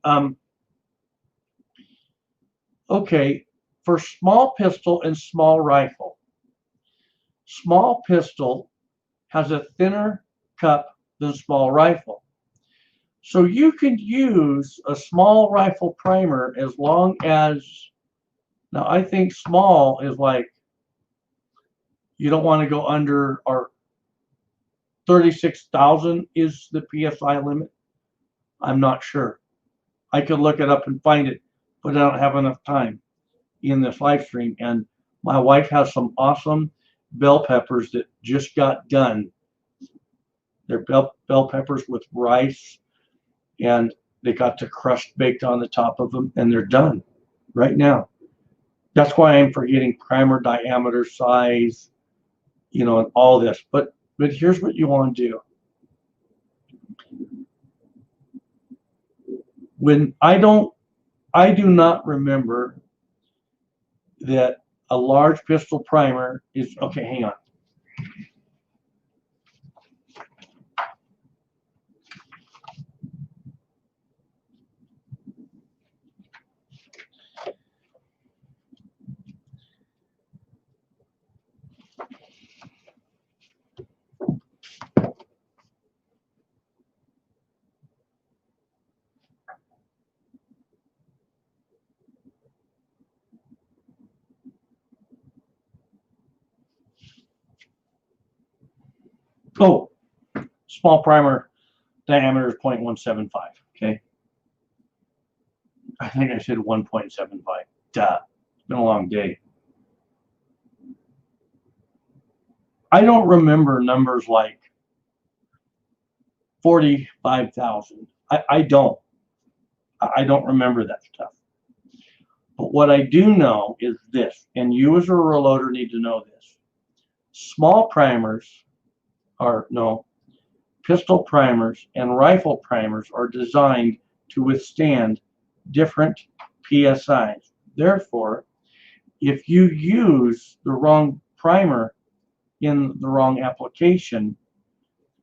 Okay, for small pistol and small rifle, small pistol has a thinner cup than small rifle. So you can use a small rifle primer as long as, now I think small is like, you don't want to go under, or 36,000 is the PSI limit. I'm not sure. I could look it up and find it, but I don't have enough time in this live stream. And my wife has some awesome bell peppers that just got done. They're bell peppers with rice, and they got the crust baked on the top of them, and they're done right now. That's why I'm forgetting primer diameter, size, you know, and all this. But here's what you want to do. When I do not remember that a large pistol primer is, okay, hang on. Oh, small primer diameter is 0.175, okay? I think I said 1.75. Duh, it's been a long day. I don't remember numbers like 45,000. I don't remember that stuff. But what I do know is this, and you as a reloader need to know this. Small primers are, no, pistol primers and rifle primers are designed to withstand different PSIs. Therefore, if you use the wrong primer in the wrong application,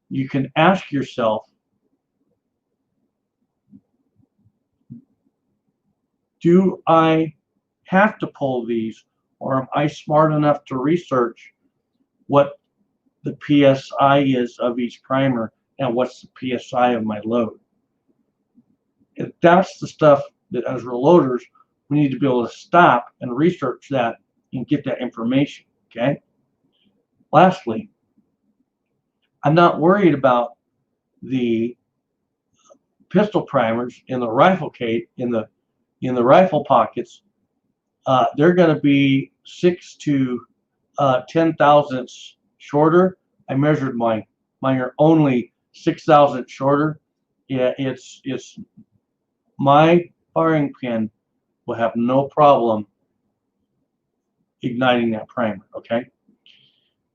you can ask yourself, do I have to pull these, or am I smart enough to research what the PSI is of each primer and what's the PSI of my load? If that's the stuff that as reloaders, we need to be able to stop and research that and get that information, okay? Lastly, I'm not worried about the pistol primers in the rifle case, in the rifle pockets. They're going to be 6 to 10 thousandths shorter. I measured mine. Mine are only 6 thousandths shorter. Yeah, it's my firing pin will have no problem igniting that primer. Okay.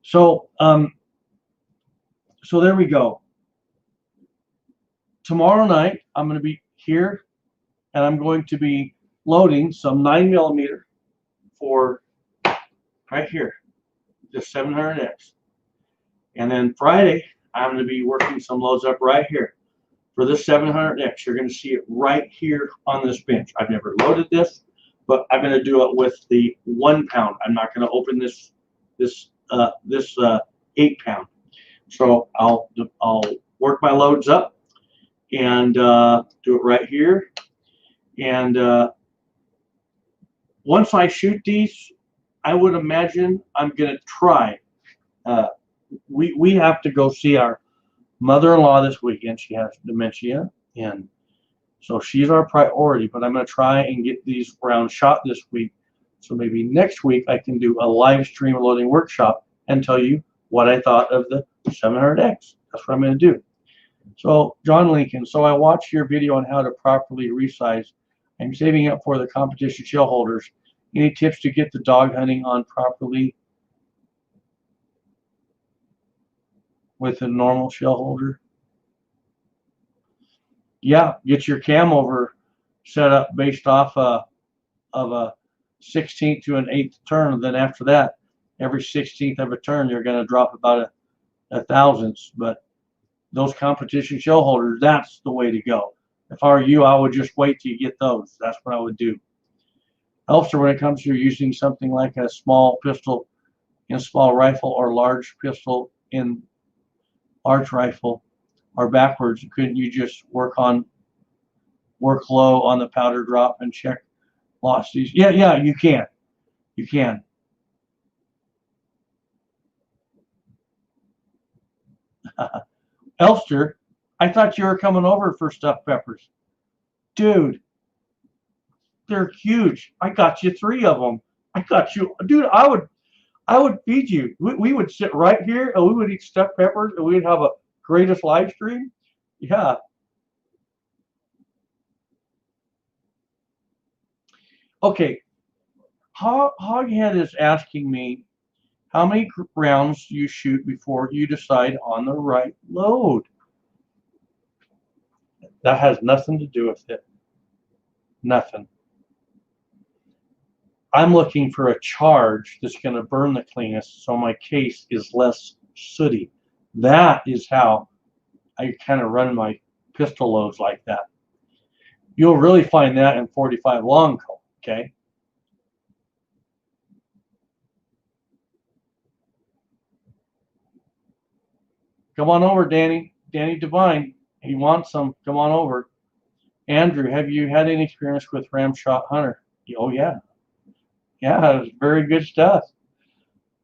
So so there we go. Tomorrow night I'm going to be here, and I'm going to be loading some 9mm for right here, the 700X. And then Friday, I'm going to be working some loads up right here for this 700X. You're going to see it right here on this bench. I've never loaded this, but I'm going to do it with the 1 pound. I'm not going to open this 8 pound. So I'll work my loads up and do it right here. And once I shoot these, I would imagine I'm going to try. We have to go see our mother-in-law this weekend. She has dementia, and so she's our priority. But I'm going to try and get these rounds shot this week. So maybe next week I can do a live stream loading workshop and tell you what I thought of the 700X. That's what I'm going to do. So John Lincoln, so I watched your video on how to properly resize. I'm saving up for the competition shell holders. Any tips to get the dog hunting on properly with a normal shell holder? Yeah, get your cam over set up based off of a 16th to an 8th turn. And then after that, every 16th of a turn, you're going to drop about a thousandths. But those competition shell holders, that's the way to go. If I were you, I would just wait till you get those. That's what I would do. Also, when it comes to using something like a small pistol in small rifle or large pistol in large rifle or backwards, couldn't you just work low on the powder drop and check velocities? Yeah, you can. You can. Elster, I thought you were coming over for stuffed peppers. Dude, they're huge. I got you 3 of them. I got you, dude. I would feed you. We would sit right here and we would eat stuffed peppers and we'd have a greatest live stream. Yeah. Okay. Hoghead is asking me how many rounds you shoot before you decide on the right load. That has nothing to do with it. Nothing. I'm looking for a charge that's going to burn the cleanest so my case is less sooty. That is how I kind of run my pistol loads like that. You'll really find that in 45 long coat, okay? Come on over, Danny. Danny Devine. He wants some. Come on over. Andrew, have you had any experience with Ramshot Hunter? Oh, yeah. Yeah, it's very good stuff.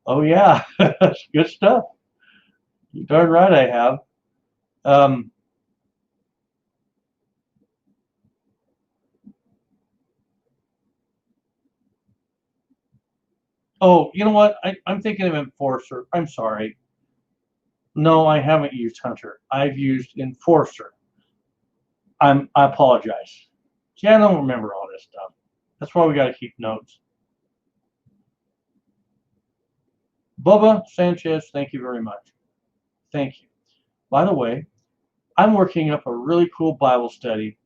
Oh, yeah. It's good stuff. You're darn right I have. Oh, you know what? I'm thinking of Enforcer. I'm sorry. No, I haven't used Hunter. I've used Enforcer. I apologize. See, I don't remember all this stuff. That's why we got to keep notes. Bubba Sanchez, thank you very much. Thank you. By the way, I'm working up a really cool Bible study.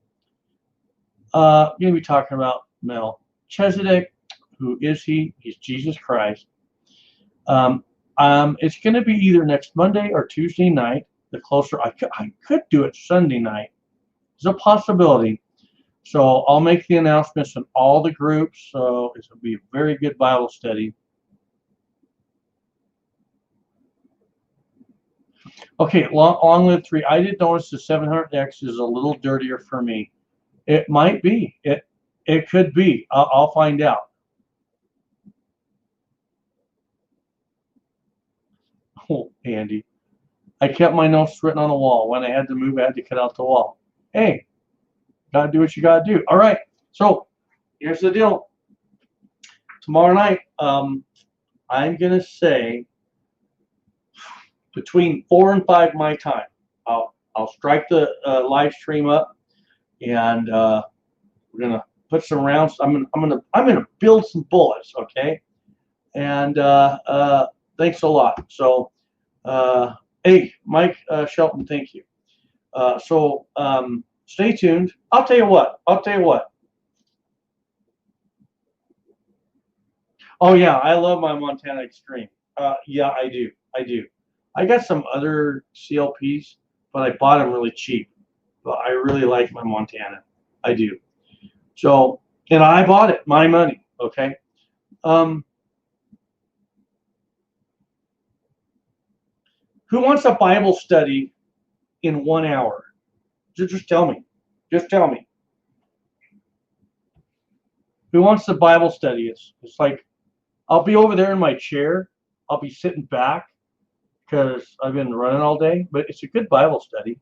Going to be talking about Melchizedek. Who is he? He's Jesus Christ. It's going to be either next Monday or Tuesday night. The closer I could do it Sunday night. There's a possibility. So I'll make the announcements in all the groups. So it's going to be a very good Bible study. Okay, long-lived 3. I did notice the 700X is a little dirtier for me. It might be. It could be. I'll find out. Oh, Andy. I kept my notes written on the wall. When I had to move, I had to cut out the wall. Hey, gotta do what you gotta do. All right. So here's the deal. Tomorrow night, I'm gonna say between 4 and 5 my time. I'll strike the live stream up, and we're gonna put some rounds. I'm gonna build some bullets. Okay. And thanks a lot. So, hey, Mike Shelton, thank you. Stay tuned. I'll tell you what. Oh yeah, I love my Montana Extreme. Yeah, I do. I got some other CLPs, but I bought them really cheap. But I really like my Montana. I do. So, and I bought it, my money. Okay. Um, who wants a Bible study in 1 hour? Just tell me. Just tell me. Who wants the Bible study? It's like I'll be over there in my chair. I'll be sitting back because I've been running all day, but it's a good Bible study.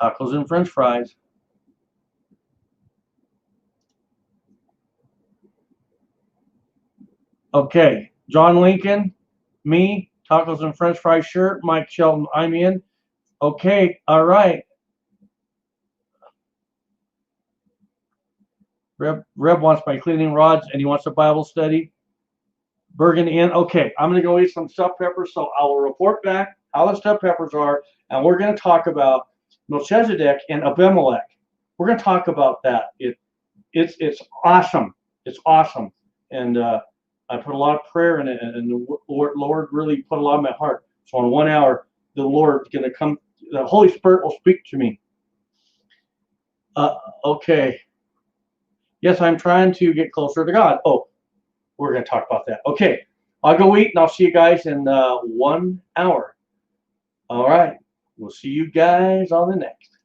Tacos and French fries. Okay, John Lincoln, me, tacos and French fries shirt. Mike Shelton, I'm in. Okay, all right. Reb wants my cleaning rods and he wants a Bible study. Bergen in. Okay, I'm going to go eat some stuffed peppers, so I will report back how the stuffed peppers are, and we're going to talk about Melchizedek and Abimelech. We're going to talk about that. It's awesome. It's awesome, and I put a lot of prayer in it, and the Lord really put a lot in my heart. So in 1 hour, the Lord's going to come. The Holy Spirit will speak to me. Okay. Yes, I'm trying to get closer to God. Oh, we're going to talk about that. Okay. I'll go eat, and I'll see you guys in 1 hour. All right. We'll see you guys on the next.